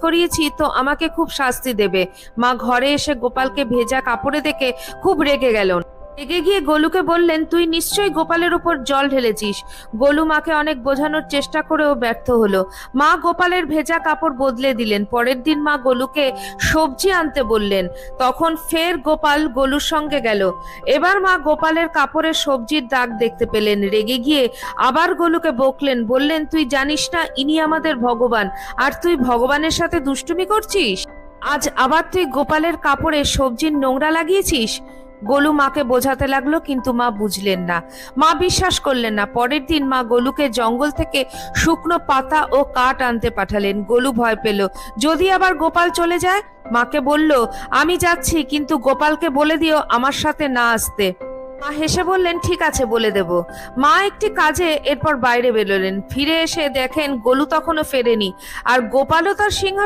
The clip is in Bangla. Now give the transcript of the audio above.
করিয়েছি তো আমাকে খুব শাস্তি দেবে। মা ঘরে এসে গোপালকে ভেজা কাপড়ে দেখে খুব রেগে গেল। রেগে গিয়ে গোলুকে বললেন, তুই নিশ্চয়ই গোপালের উপর জল ঢেলেছিস। গোলু মাকে অনেক বোঝানোর চেষ্টা করেও ব্যর্থ হলো। মা গোপালের ভেজা কাপড় বদলে দিলেন। পরের দিন মা গোলুকে সবজি আনতে বললেন। তখন ফের গোপাল গোলুর সঙ্গে গেল। এবার মা গোপালের কাপড়ে সবজির দাগ দেখতে পেলেন। রেগে গিয়ে আবার গোলুকে বকলেন, বললেন, তুই জানিস না ইনি আমাদের ভগবান, আর তুই ভগবানের সাথে দুষ্টুমি করছিস? আজ আবার তুই গোপালের কাপড়ে সবজির নোংরা লাগিয়েছিস। গোলু মাকে বোঝাতে লাগলো, কিন্তু মা বুঝলেন না। মা বিশ্বাস করলেন না। পরের দিন মা গোলুকে জঙ্গল থেকে শুকনো পাতা ও কাঠ আনতে পাঠালেন। গোলু ভয় পেল, যদি আবার গোপাল চলে যায়। মাকে বলল, আমি যাচ্ছি, কিন্তু গোপালকে বলে দিও আমার সাথে না আসতে। মা হেসে বললেন, ঠিক আছে, বলে দেব। মা একটি কাজে এরপর বাইরে বেরোলেন। ফিরে এসে দেখেন গোলু তখনও ফেরেনি, আর গোপালও তার সিংহাসন